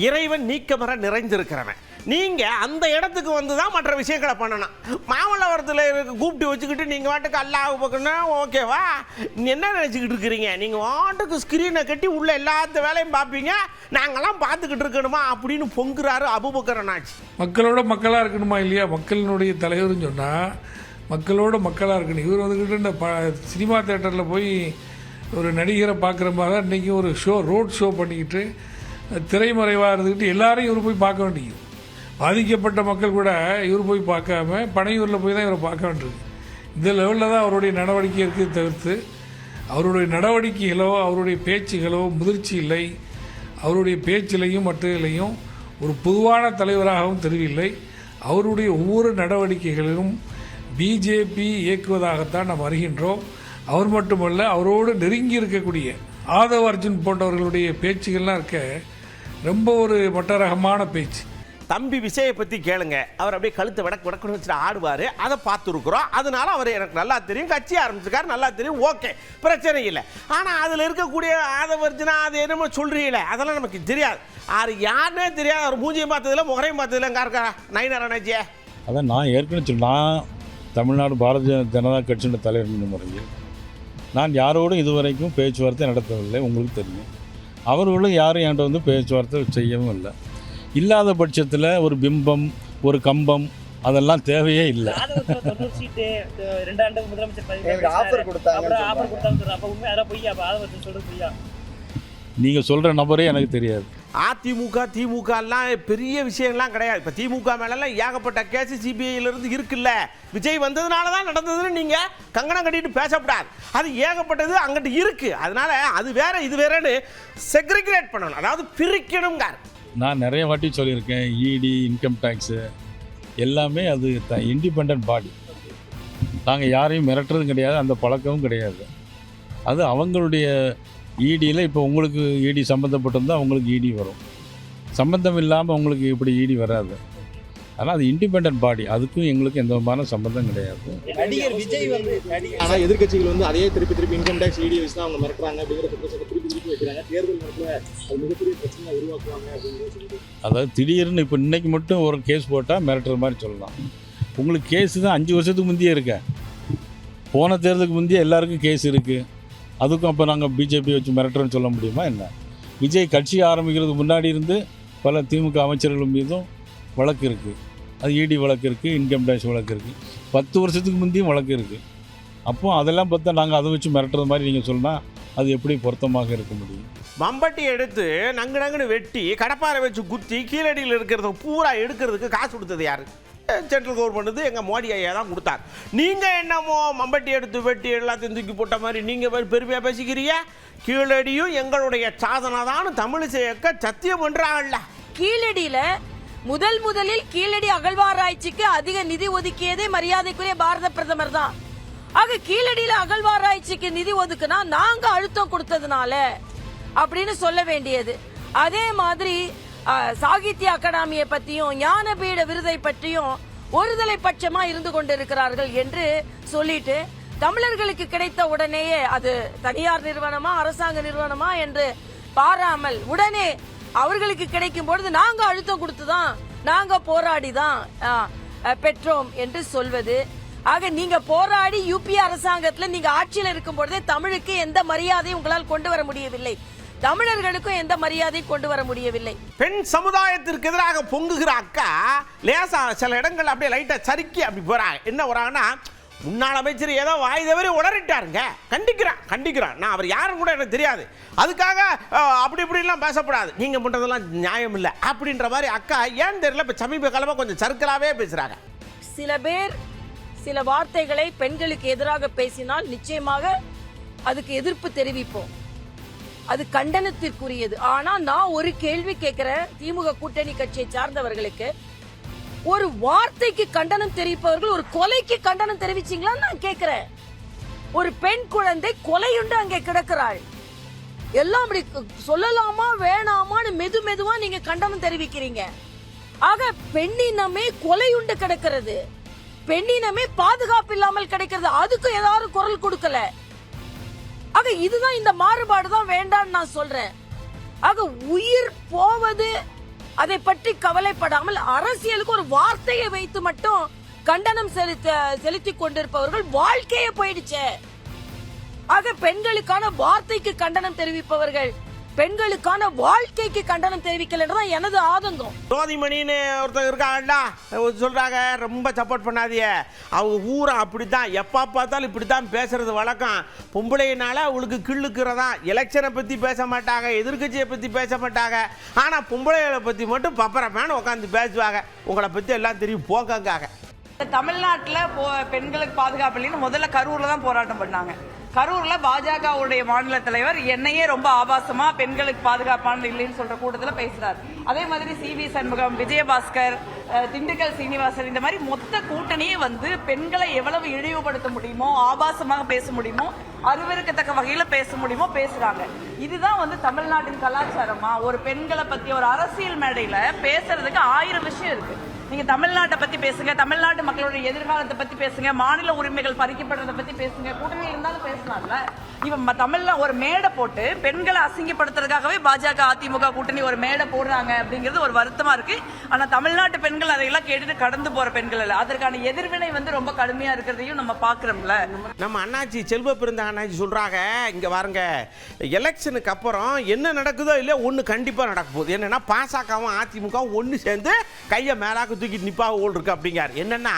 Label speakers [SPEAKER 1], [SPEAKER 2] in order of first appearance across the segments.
[SPEAKER 1] இறைவன் நீக்கமர நிறைந்திருக்கிறவன். நீங்கள் அந்த இடத்துக்கு வந்து தான் மற்ற விஷயங்களை பண்ணணும். மாமல்லபுரத்தில் கூப்பிட்டு வச்சுக்கிட்டு நீங்கள் வாட்டுக்கு அல்லாஹ் பார்க்கணும் ஓகேவா? என்ன நினச்சிக்கிட்டு இருக்கிறீங்க? நீங்கள் வாட்டுக்கு ஸ்க்ரீனை கட்டி உள்ள எல்லாத்த வேலையும் பார்ப்பீங்க, நாங்கள்லாம் பார்த்துக்கிட்டு இருக்கணுமா அப்படின்னு பொங்குறாரு அபூபக்கர்.
[SPEAKER 2] மக்களோட மக்களாக இருக்கணுமா இல்லையா? மக்களினுடைய தலைவர்னு சொன்னால் மக்களோட மக்களாக இருக்கணும். இவர் வந்துக்கிட்டு இந்த சினிமா தேட்டரில் போய் ஒரு நடிகரை பார்க்குற மாதிரி தான் இன்றைக்கி ஒரு ரோட் ஷோ பண்ணிக்கிட்டு திரைமறைவாக இருந்துக்கிட்டு எல்லாரையும் இவர் போய் பார்க்க வேண்டியது. பாதிக்கப்பட்ட மக்கள் கூட இவர் போய் பார்க்காம பனையூரில் போய் தான் இவரை பார்க்க வேண்டியது. இந்த லெவலில் தான் அவருடைய நடவடிக்கை இருக்குது. தவிர்த்து அவருடைய நடவடிக்கைகளோ அவருடைய பேச்சுகளோ முதிர்ச்சி இல்லை. அவருடைய பேச்சிலையும் மற்றதிலையும் ஒரு பொதுவான தலைவராகவும் தெரியவில்லை. அவருடைய ஒவ்வொரு நடவடிக்கைகளிலும் பிஜேபி இயக்குவதாகத்தான் நாம் அறிகின்றோம். அவர் மட்டுமல்ல, அவரோடு நெருங்கி இருக்கக்கூடிய ஆதவ் அர்ஜுன் போன்றவர்களுடைய பேச்சுகள்லாம் இருக்க ரொம்ப ஒரு மட்டரகமான பேச்சு.
[SPEAKER 1] தம்பி விஜயை பற்றி கேளுங்க, அவர் அப்படியே கழுத்தை வடக்குன்னு வச்சுட்டு ஆடுவார். அதை பார்த்துருக்குறோம். அதனால அவர் எனக்கு நல்லா தெரியும், கட்சி ஆரம்பிச்சிருக்காரு, நல்லா தெரியும், ஓகே, பிரச்சனை இல்லை. ஆனால் அதில் இருக்கக்கூடிய ஆதவர்ஜனா அது என்னமோ சொல்கிறீங்களே, அதெல்லாம் நமக்கு தெரியாது. அது யாருன்னே தெரியாது. அவர் மூஞ்சியும் பார்த்ததில்ல, முகரையும் பார்த்ததில்ல. எங்கே இருக்கா நயினாராஜியே?
[SPEAKER 3] அதான் நான் ஏற்கனவே நான் தமிழ்நாடு பாரதிய ஜனதா கட்சியின் தலைவர் முறையில் நான் யாரோடும் இதுவரைக்கும் பேச்சுவார்த்தை நடத்தவில்லை. உங்களுக்கு தெரியும். அவர்களும் யாரும் என்கிட்ட வந்து பேச்சுவார்த்தை செய்யவும் இல்லை. இல்லாத பட்சத்தில் ஒரு பிம்பம் ஒரு கம்பம் அதெல்லாம் தேவையே இல்லை. நீங்கள் சொல்கிற நபரே எனக்கு தெரியாது.
[SPEAKER 1] அதிமுக திமுக எல்லாம் பெரிய விஷயம்லாம் கிடையாது. இப்போ திமுக மேலெல்லாம் ஏகப்பட்ட கேஸ் சிபிஐயிலிருந்து இருக்குல்ல. விஜய் வந்ததுனால தான் நடந்ததுன்னு நீங்கள் கங்கணம் கட்டிட்டு பேசக்கூடாது. அது ஏகப்பட்டது அங்கிட்டு இருக்குது. அதனால அது வேற இது வேறன்னு செக்ரிகேட் பண்ணணும், அதாவது பிரிக்கணுங்க.
[SPEAKER 3] நான் நிறைய வாட்டி சொல்லியிருக்கேன். இடி இன்கம் டேக்ஸு எல்லாமே அது இண்டிபெண்ட் பாடி. நாங்கள் யாரையும் மிரட்டுறதும் கிடையாது, அந்த பழக்கமும் கிடையாது. அது அவங்களுடைய இடியில் இப்போ உங்களுக்கு இடி சம்மந்தப்பட்டிருந்தால் அவங்களுக்கு இடி வரும். சம்மந்தம் இல்லாமல் உங்களுக்கு இப்படி இடி வராது. ஆனால் அது இண்டிபெண்ட் பாடி. அதுக்கும் எங்களுக்கு எந்த விதமான சம்பந்தம் கிடையாது.
[SPEAKER 4] நடிகர் விஜய் வந்து ஆனால் எதிர்கட்சிகள் வந்து அதே திருப்பி இன்கம் டேக்ஸ் இடி வச்சு தான் அவங்க மிரட்டுறாங்க அப்படிங்கிற குற்றச்சாட்டை திருப்பி வைக்கிறாங்க. தேர்தல் நேரத்தில் அது மிகப்பெரிய பிரச்சனை உருவாக்குவாங்க அப்படின்னு சொல்லி.
[SPEAKER 3] அதாவது திடீர்னு இப்போ இன்றைக்கி மட்டும் ஒரு கேஸ் போட்டால் மிரட்டுற மாதிரி சொல்லலாம். உங்களுக்கு கேஸு தான் 5 வருஷத்துக்கு முந்தையே இருக்க. போன தேர்தலுக்கு முந்தைய எல்லாருக்கும் கேஸ் இருக்குது. அதுக்கும் அப்போ நாங்கள் பிஜேபி வச்சு மிரட்டுறோன்னு சொல்ல முடியுமா என்ன? விஜய் கட்சி ஆரம்பிக்கிறதுக்கு முன்னாடி இருந்து பல திமுக அமைச்சர்கள் மீதும் வழக்கு இருக்குது. அது இடி வழக்கு இருக்குது, இன்கம் டேக்ஸ் வழக்கு இருக்குது. 10 வருஷத்துக்கு முந்தையும் வழக்கு இருக்குது. அப்போ அதெல்லாம் பார்த்தா நாங்கள் அதை வச்சு மிரட்டுறது மாதிரி நீங்கள் சொன்னால் அது எப்படி பொருத்தமாக இருக்க முடியும்?
[SPEAKER 1] மம்பட்டி எடுத்து நங்குன்னு வெட்டி கடப்பாரை வச்சு குத்தி கீழடியில் இருக்கிறத பூரா எடுக்கிறதுக்கு காசு கொடுத்தது யாரு? சென்ட்ரல் கவர்மெண்ட் எங்கள் மோடி ஐயா தான் கொடுத்தார். நீங்கள் என்னமோ மம்பட்டி எடுத்து வெட்டி எல்லாத்தையும் தூக்கி போட்ட மாதிரி நீங்கள் பெருமையாக பேசிக்கிறீங்க. கீழடியும் எங்களுடைய சாதனை தான் தமிழிசை இயக்க சத்தியம் பண்ணுறாங்கல்ல.
[SPEAKER 5] கீழடியில் முதலில் கீழடி அகழ்வாராய்ச்சிக்கு அதிக நிதி ஒதுக்கியதே மரியாதைக்குரிய பாரத பிரதமர் தான். ஆக கீழடியில் அகழ்வாராய்ச்சிக்கு நிதி ஒதுக்குனா நாங்கள் அழுத்தம் கொடுத்ததுனால அப்படின்னு சொல்ல வேண்டியது. அதே மாதிரி சாகித்ய அகாடமியை பற்றியும் ஞானபீட விருதை பற்றியும் ஒருதலை பட்சமா இருந்து கொண்டிருக்கிறார்கள் என்று சொல்லிட்டு தமிழர்களுக்கு கிடைத்த உடனேயே அது தனியார் நிறுவனமா அரசாங்க நிறுவனமா என்று பாராமல் உடனே அவர்களுக்கு கிடைக்கும் பொழுது நாங்க அழுத்தம் கொடுத்துதான் நாங்க போராடிதான் பெற்றோம் என்று சொல்வது. ஆக நீங்க போராடி யூபி அரசாங்கத்தில் நீங்க ஆட்சியில் இருக்கும் பொழுதே தமிழுக்கு எந்த மரியாதையும் உங்களால் கொண்டு வர முடியவில்லை. தமிழர்களுக்கும் எந்த மரியாதை கொண்டு வர முடியவில்லை.
[SPEAKER 1] பெண் சமுதாயத்திற்கு எதிராக பொங்குகிற அக்கா லேசா சில இடங்கள் அப்படியே லைட்டா சறுக்கி அப்படி போறாங்க. என்ன வராங்கன்னா, முன்னாள் அமைச்சர் ஏதோ வாய் தவறி உளறிட்டாருங்க, கண்டிக்கிறான். நான் அவர் யாரும் கூட எனக்கு தெரியாது, அதுக்காக அப்படி இப்படிலாம் பேசப்படாது, நீங்க பண்றதெல்லாம் நியாயம் இல்லை அப்படின்ற மாதிரி அக்கா ஏன் தெரியல இப்ப சமீப காலமா கொஞ்சம் சறுக்கலாவே பேசுறாங்க.
[SPEAKER 5] சில பேர் சில வார்த்தைகளை பெண்களுக்கு எதிராக பேசினால் நிச்சயமாக அதுக்கு எதிர்ப்பு தெரிவிப்போம். அது கண்டனத்திற்குரியது. ஆனா நான் ஒரு கேள்வி கேட்கிறேன், திமுக கூட்டணி கட்சியை சார்ந்தவர்களுக்கு, ஒரு வார்த்தைக்கு கண்டனம் தெரிவிப்பவர்கள் ஒரு கொலைக்கு கண்டனம் தெரிவிச்சீங்களான்னு நான் கேட்கிறேன். ஒரு பெண் குழந்தை கொலையுண்டு அங்கே கிடக்கிறாள். எல்லாம் அப்படி சொல்லலாமா வேணாமான்னு மெதுவா நீங்க கண்டனம் தெரிவிக்கிறீங்க. ஆக பெண்ணினமே கொலையுண்டு கிடக்கிறது, பெண்ணினமே பாதுகாப்பு இல்லாமல் கிடைக்கிறது. அதுக்கு ஏதாவது குரல் கொடுக்கல. ஆக இதுதான் இந்த மாறுபாடு தான் வேண்டான்னு நான் சொல்றேன். ஆக உயிர் போவது அதை பற்றி கவலைப்படாமல் அரசியலுக்கு ஒரு வார்த்தையை வைத்து மட்டும் கண்டனம் செலுத்தி கொண்டிருப்பவர்கள் வாழ்க்கையே போயிடுச்சு. ஆக பெண்களுக்கான வார்த்தைக்கு கண்டனம் தெரிவிப்பவர்கள் பெண்களுக்கான வாழ்க்கைக்கு கண்டனம் தெரிவிக்கலன்றதான் எனது ஆதங்கம்.
[SPEAKER 1] ஜோதிமணின்னு ஒருத்தர் இருக்காங்கடா, சொல்றாங்க ரொம்ப சப்போர்ட் பண்ணாதீங்க, அவங்க ஊரை அப்படித்தான் எப்போ பார்த்தாலும் இப்படித்தான் பேசுறது வழக்கம், பொம்பளையினால அவங்களுக்கு கிள்ளுக்கிறதா, எலெக்ஷனை பற்றி பேச மாட்டாங்க, எதிர்கட்சியை பற்றி பேச மாட்டாங்க, ஆனால் பொம்பளைகளை பற்றி மட்டும் பப்பரமேனு உட்காந்து பேசுவாங்க, உங்களை பற்றி எல்லாம் தெரியும் போக்காங்க.
[SPEAKER 6] தமிழ்நாட்டில் பெண்களுக்கு பாதுகாப்பு இல்லைன்னு முதல்ல கரூர்ல தான் போராட்டம் பண்ணாங்க. கரூர்ல பாஜகவுடைய மாநில தலைவர் என்னையே ரொம்ப ஆபாசமா பெண்களுக்கு பாதுகாப்பானது இல்லைன்னு சொல்ற கூட்டத்தில் பேசுறாரு. அதே மாதிரி CV சண்முகம், விஜயபாஸ்கர், திண்டுக்கல் சீனிவாசன், இந்த மாதிரி மொத்த கூட்டணியே வந்து பெண்களை எவ்வளவு இழிவுபடுத்த முடியுமோ, ஆபாசமாக பேச முடியுமோ, அருவருக்கத்தக்க வகையில பேச முடியுமோ பேசுறாங்க. இதுதான் வந்து தமிழ்நாட்டின் கலாச்சாரமா? ஒரு பெண்களை பத்தி ஒரு அரசியல் மேடையில பேசுறதுக்கு 1000 விஷயம் இருக்கு. நீங்க தமிழ்நாட்டை பத்தி பேசுங்க, தமிழ்நாட்டு மக்களுடைய எதிர்காலத்தை பத்தி பேசுங்க, மாநில உரிமைகள் பறிக்கப்படுறத பத்தி பேசுங்க, கூட்டணி இருந்தாலும் பேசலாம்ல. இவன் தமிழ்ல ஒரு மேடை போட்டு பெண்களை அசிங்கப்படுத்துறதுக்காகவே பாஜக அதிமுக கூட்டணி ஒரு மேடை போடுறாங்க அப்படிங்கிறது ஒரு வருத்தமா இருக்கு. ஆனா தமிழ்நாட்டு பெண்கள் அதையெல்லாம் கேட்டுட்டு கடந்து போற பெண்கள் இல்ல, அதற்கான எதிர்வினை வந்து ரொம்ப கடுமையா இருக்கிறதையும் நம்ம பாக்குறோம்ல.
[SPEAKER 1] நம்ம அண்ணாச்சி செல்வ பிறந்த அண்ணாச்சி சொல்றாங்க, இங்க பாருங்க, எலெக்ஷனுக்கு அப்புறம் என்ன நடக்குதோ இல்லையோ ஒண்ணு கண்டிப்பா நடக்க போகுது. என்னன்னா பாசகவும் அதிமுகவும் ஒண்ணு சேர்ந்து கையை மேலாக்க தூக்கிட்டு நிப்பாக ஓல் இருக்கு அப்படிங்கார். என்னன்னா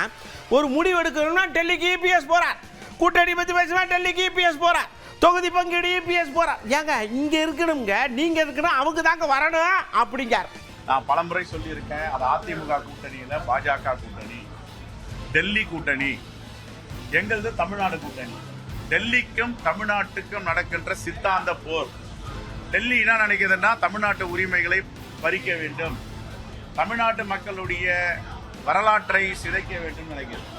[SPEAKER 1] ஒரு முடிவு எடுக்கணும்னா டெல்லிக்கு EPS போறார், கூட்டணி பத்தி பேசுவா டெல்லிக்கு EPS போறார், தொகுதி பங்கீடு EPS போறார். ஏங்க இங்க இருக்கணுங்க, நீங்க இருக்கணும், அவங்க தாங்க வரணும் அப்படிங்கார்.
[SPEAKER 7] நான் பலமுறை சொல்லியிருக்கேன், அது அதிமுக கூட்டணியில் பாஜக கூட்டணி, டெல்லி கூட்டணி, எங்களது தமிழ்நாடு கூட்டணி. டெல்லிக்கும் தமிழ்நாட்டுக்கும் நடக்கின்ற சித்தாந்த போர். டெல்லி என்ன நினைக்கிறதுன்னா தமிழ்நாட்டு உரிமைகளை பறிக்க வேண்டும், தமிழ்நாட்டு மக்களுடைய வரலாற்றை சிதைக்க வேண்டும் நினைக்கிறது.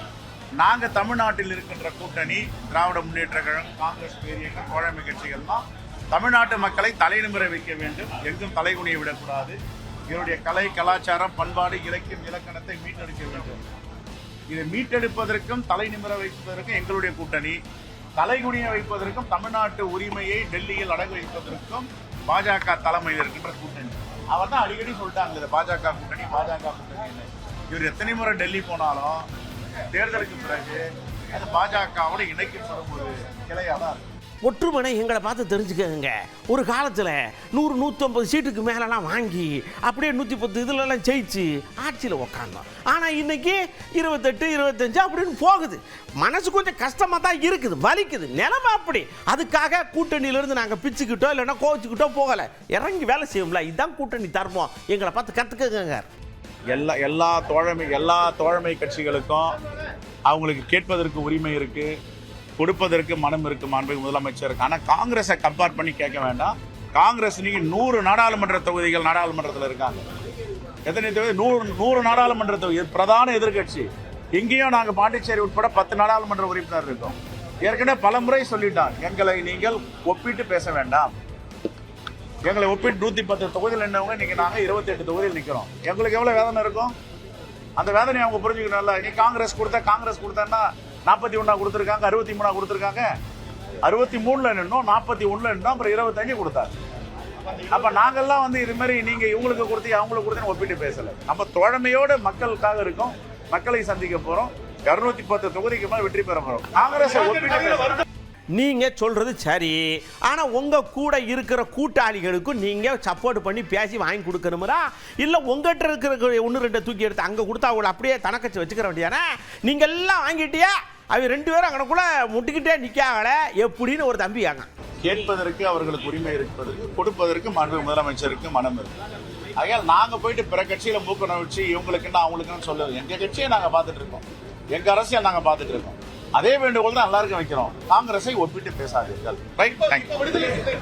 [SPEAKER 7] நாங்கள் தமிழ்நாட்டில் இருக்கின்ற கூட்டணி, திராவிட முன்னேற்ற கழகம், காங்கிரஸ், பேரியக்கம், தோழமை கட்சிகள்லாம் தமிழ்நாட்டு மக்களை தலைநிமிர வைக்க வேண்டும், எங்கும் தலைகுனிய விடக்கூடாது, இதனுடைய கலை, கலாச்சாரம், பண்பாடு, இலக்கியம், இலக்கணத்தை மீட்டெடுக்க வேண்டும். இதை மீட்டெடுப்பதற்கும் தலைநிமிர வைப்பதற்கும் எங்களுடைய கூட்டணி, தலைகுனிய வைப்பதற்கும் தமிழ்நாட்டு உரிமையை டெல்லியில் அடகு வைப்பதற்கும் பாஜக தலைமையில் இருக்கின்ற கூட்டணி. அவர் தான் அடிக்கடி சொல்லிட்டாங்க பாஜக கூட்டணி, பாஜக கூட்டணி. இவர் எத்தனை முறை டெல்லி போனாலும் தேர்தலுக்கு பிறகு அது பாஜகவோட இணைக்கப்படும் ஒரு கிளையாக தான் இருக்கு.
[SPEAKER 1] ஒற்றுமனை எங்களை பார்த்து தெரிஞ்சுக்கங்க. ஒரு காலத்தில் 100-150 சீட்டுக்கு மேலெல்லாம் வாங்கி அப்படியே 110 இதுலலாம் ஜெயிச்சு ஆட்சியில் உக்காந்தோம். ஆனால் இன்னைக்கு 28-25 அப்படின்னு போகுது. மனசு கொஞ்சம் கஷ்டமாக தான் இருக்குது, வலிக்குது, நிலைமை அப்படி. அதுக்காக கூட்டணியிலேருந்து நாங்கள் பிச்சுக்கிட்டோம் இல்லைன்னா கோவிச்சுக்கிட்டோ போகலை, இறங்கி வேலை செய்வோம்ல. இதுதான் கூட்டணி தர்மம், எங்களை பார்த்து கற்றுக்கங்க.
[SPEAKER 7] எல்லா தோழமை கட்சிகளுக்கும் அவங்களுக்கு கேட்பதற்கு உரிமை இருக்கு, கொடுப்பதற்கு மனம் இருக்கு மாண்புமிகு முதலமைச்சருக்கு. ஆனால் காங்கிரஸை கம்பேர் பண்ணி கேட்க வேண்டாம். காங்கிரஸ் இன்னைக்கு 100 நாடாளுமன்ற தொகுதிகள் நாடாளுமன்றத்தில் இருக்காங்க. எத்தனை தொகுதி? 100 நாடாளுமன்ற தொகுதி, பிரதான எதிர்கட்சி. இங்கேயும் நாங்கள் பாண்டிச்சேரி உட்பட 10 நாடாளுமன்ற உறுப்பினர் இருக்கோம். ஏற்கனவே பல முறை சொல்லிட்டான், எங்களை நீங்கள் ஒப்பிட்டு பேச வேண்டாம். எங்களை ஒப்பிட்டு 110 தொகுதியில் நின்றவங்க நீங்க நாங்கள் 28 தொகுதியில் நிற்கிறோம். எங்களுக்கு எவ்வளோ வேதனை இருக்கும்? அந்த வேதனை அவங்க புரிஞ்சுக்கணும்ல. நீ காங்கிரஸ் கொடுத்தா 41 கொடுத்துருக்காங்க, 63 கொடுத்துருக்காங்க, 63ல் நின்னோம், 41ல் நின்றோம், அப்புறம் 25 கொடுத்தாங்க. அப்போ நாங்கள்லாம் வந்து இது மாதிரி நீங்கள் இவங்களுக்கு கொடுத்து அவங்களுக்கு கொடுத்து ஒப்பிட்டு பேசலை. நம்ம தோழமையோடு மக்களுக்காக இருக்கோம், மக்களை சந்திக்க போகிறோம், 210 தொகுதிக்கு மேலே வெற்றி பெற போகிறோம். காங்கிரஸை ஒப்பிட்டு
[SPEAKER 1] நீங்க சொல்றது சரி, ஆனா உங்க கூட இருக்கிற கூட்டாளிகளுக்கும் நீங்க சப்போர்ட் பண்ணி பேசி வாங்கி கொடுக்கணுமா? இல்ல உங்ககிட்ட இருக்கிற 1-2 தூக்கி எடுத்து அங்க கொடுத்தா அவங்களை அப்படியே தனக்கச்சு வச்சுக்கிற வேண்டியானே? நீங்க எல்லாம் வாங்கிட்டியா, அவங்க 2 பேரும் அங்கனக்குள்ள முட்டிக்கிட்டே நிக்காங்களே எப்படின்னு ஒரு தம்பி ஆங்க.
[SPEAKER 7] கேட்பதற்கு அவர்களுக்கு உரிமை இருப்பதற்கு, கொடுப்பதற்கு மாண்புமிகு முதலமைச்சருக்கு மனம் இருக்கு. ஆகையால் நாங்கள் போயிட்டு பிற கட்சியில் மூக்க நோச்சு இவங்களுக்குன்னு அவங்களுக்குன்னு சொல்லுவோம். எங்கள் கட்சியை நாங்கள் பார்த்துட்டு இருக்கோம், எங்கள் அரசியல் நாங்கள் பார்த்துட்டு இருக்கோம். அதே வேண்டுகோள் தான் எல்லாருக்கும் வைக்கிறோம், காங்கிரஸை ஒப்பிட்டு பேசாதீர்கள். ரைட்,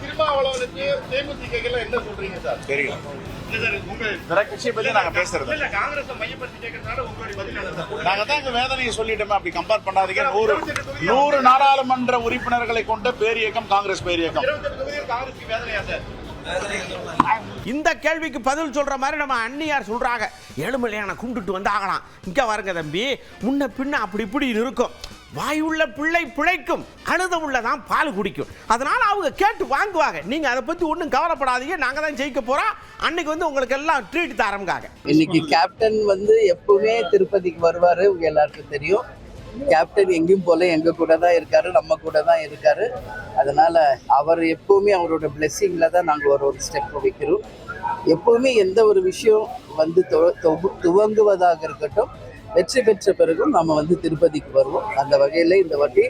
[SPEAKER 4] திருமாவளவனுக்கு தேமுதிக என்ன சொல்றீங்க சார்?
[SPEAKER 7] தெரியும், பிற கட்சியை பற்றி நாங்கள் பேசுறது நாங்கள் தான் எங்கள் வேதனையை சொல்லிட்டோமே. அப்படி கம்பேர் பண்ணாதீங்க. 100 நாடாளுமன்ற உறுப்பினர்களை கொண்ட பேரியக்கம் காங்கிரஸ் பேரியக்கம்.
[SPEAKER 1] இந்த கேள்விக்கு பதில் சொல்ற மாதிரி நம்ம அண்ணியார் சொல்றாங்க, ஏழுமலையான கும்பிட்டுட்டு வந்தாகலாம். இங்க பாருங்க தம்பி, முன்ன பின்ன அப்படி இப்படி இருக்கும். வாயுள்ள பிள்ளை பிழைக்கும், கழுத உள்ளதான் பால் குடிக்கும். அதனால அவங்க கேட்டு வாங்குவாங்க. நீங்க அதை பத்தி ஒன்றும் கவலைப்படாதீங்க, நாங்க தான் ஜெயிக்க போறோம். அன்னைக்கு உங்களுக்கு எல்லாம் ட்ரீட் தரம்காக.
[SPEAKER 8] இன்னைக்கு கேப்டன் எப்பவுமே திருப்பதிக்கு வருவாரு, உங்க எல்லாருக்கும் தெரியும். கேப்டன் எங்கேயும் போல எங்க கூட தான் இருக்காரு, நம்ம கூட தான் இருக்காரு. அதனால அவர் எப்பவுமே அவரோட பிளெஸிங்ல தான் நாங்கள் ஒரு ஸ்டெப் வைக்கிறோம். எப்பவுமே எந்த ஒரு விஷயம் துவங்குவதாக இருக்கட்டும், வெற்றி பெற்ற பிறகும் நம்ம திருப்பதிக்கு வருவோம். அந்த வகையில் இந்த வாட்டி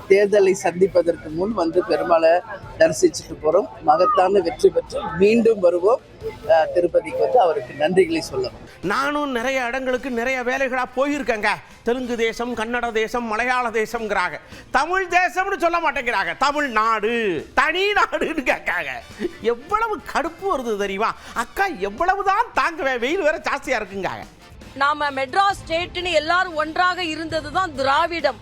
[SPEAKER 8] தேர்தலை சந்திப்பதற்கு முன் பெருமாளை தரிசிச்சுட்டு போகிறோம். மகத்தான வெற்றி பெற்று மீண்டும் வருவோம். திருப்பதிக்கு அவருக்கு நன்றிகளை சொல்லணும்.
[SPEAKER 1] நானும் நிறைய இடங்களுக்கு நிறைய வேலைகளாக போயிருக்கேங்க. தெலுங்கு தேசம், கன்னட தேசம், மலையாள தேசம்ங்கிறாங்க. தமிழ் தேசம்னு சொல்ல மாட்டேங்கிறாங்க. தமிழ்நாடு, தனி நாடுன்னு கேட்காங்க. எவ்வளவு கடுப்பு வருது தெரியுமா அக்கா? எவ்வளவுதான் தாங்குவேன், வெயில் வேற ஜாஸ்தியா இருக்குங்க.
[SPEAKER 5] நாம மெட்ராஸ் ஸ்டேட்னு எல்லாரும் ஒன்றாக இருந்ததுதான் திராவிடம்.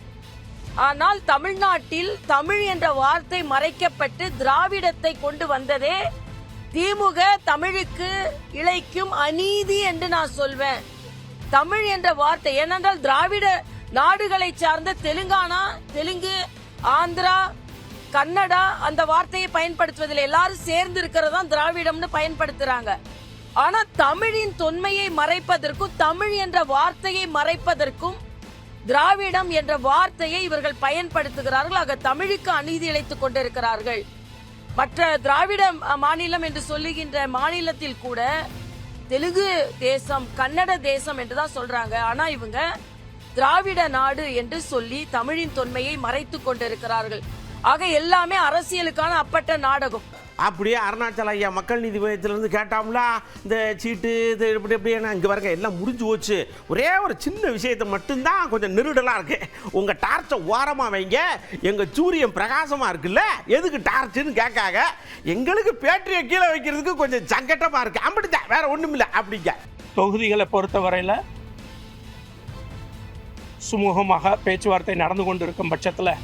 [SPEAKER 5] ஆனால் தமிழ்நாட்டில் தமிழ் என்ற வார்த்தை மறைக்கப்பட்டு திராவிடத்தை கொண்டு வந்ததே திமுக. தமிழுக்கு இழைக்கும் அநீதி என்று நான் சொல்வேன். தமிழ் என்ற வார்த்தை ஏனென்றால் திராவிட நாடுகளை சார்ந்த தெலுங்கு, ஆந்திரா, கன்னடா அந்த வார்த்தையை பயன்படுத்துவதில் எல்லாரும் சேர்ந்து இருக்கிறதா திராவிடம்னு பயன்படுத்துறாங்க. ஆனா தமிழின் தொன்மையை மறைப்பதற்கும் தமிழ் என்ற வார்த்தையை மறைப்பதற்கும் திராவிடம் என்ற வார்த்தையை இவர்கள் பயன்படுத்துகிறார்கள். ஆக தமிழுக்கு அநீதி இழைத்துக் கொண்டிருக்கிறார்கள். மற்ற திராவிட மாநிலம் என்று சொல்லுகின்ற மாநிலத்தில் கூட தெலுங்கு தேசம், கன்னட தேசம் என்றுதான் சொல்றாங்க. ஆனா இவங்க திராவிட நாடு என்று சொல்லி தமிழின் தொன்மையை மறைத்துக் கொண்டிருக்கிறார்கள். ஆக எல்லாமே அரசியலுக்கான அப்பட்ட நாடகம்.
[SPEAKER 1] அப்படியே அருணாச்சல ஐயா மக்கள் நீதி மையத்திலிருந்து கேட்டாம்ல, இந்த சீட்டு இது இப்படி எப்படின்னா இங்கே வரங்க எல்லாம் முடிஞ்சு போச்சு. ஒரே ஒரு சின்ன விஷயத்தை மட்டும்தான் கொஞ்சம் நெருடலாக இருக்கு. உங்கள் டார்ச்சை ஓரமாக வைங்க, எங்கள் சூரியன் பிரகாசமாக இருக்குல்ல, எதுக்கு டார்ச்சுன்னு கேட்காங்க. எங்களுக்கு பேட்டரியை கீழே வைக்கிறதுக்கு கொஞ்சம் சங்கட்டமாக இருக்கு. அப்படிதான், வேற ஒன்றும் இல்லை. அப்படிங்க
[SPEAKER 9] தொகுதிகளை பொறுத்தவரையில் சுமூகமாக பேச்சுவார்த்தை நடந்து கொண்டிருக்கும் பட்சத்தில்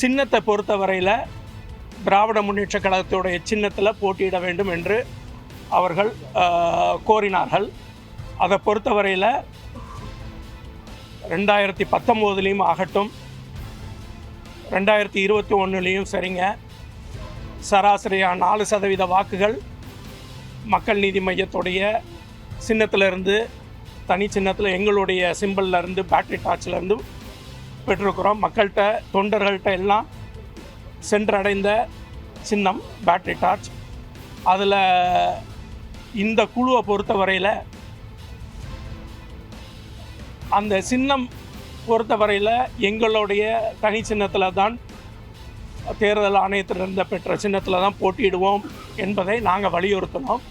[SPEAKER 9] சின்னத்தை பொறுத்தவரையில் திராவிட முன்னேற்ற கழகத்துடைய சின்னத்தில் போட்டியிட வேண்டும் என்று அவர்கள் கோரினார்கள். அதை பொறுத்தவரையில் 2019 ஆகட்டும் 2021 சரிங்க, சராசரியாக 4% வாக்குகள் மக்கள் நீதி மையத்துடைய சின்னத்திலிருந்து, தனி சின்னத்தில் எங்களுடைய சிம்பிள்லேருந்து, பேட்டரி டார்ச்சிலேருந்து பெற்றிருக்கிறோம். மக்கள்கிட்ட, தொண்டர்கள்ட்ட எல்லாம் சென்றடைந்த சின்னம் பேட்டரி டார்ச். அதில் இந்த குழுவை பொறுத்தவரையில் அந்த சின்னம் பொறுத்தவரையில் எங்களுடைய தனி சின்னத்தில் தான், தேர்தல் ஆணையத்திலிருந்து பெற்ற சின்னத்தில் தான் போட்டியிடுவோம் என்பதை நாங்கள் வலியுறுத்தினோம்.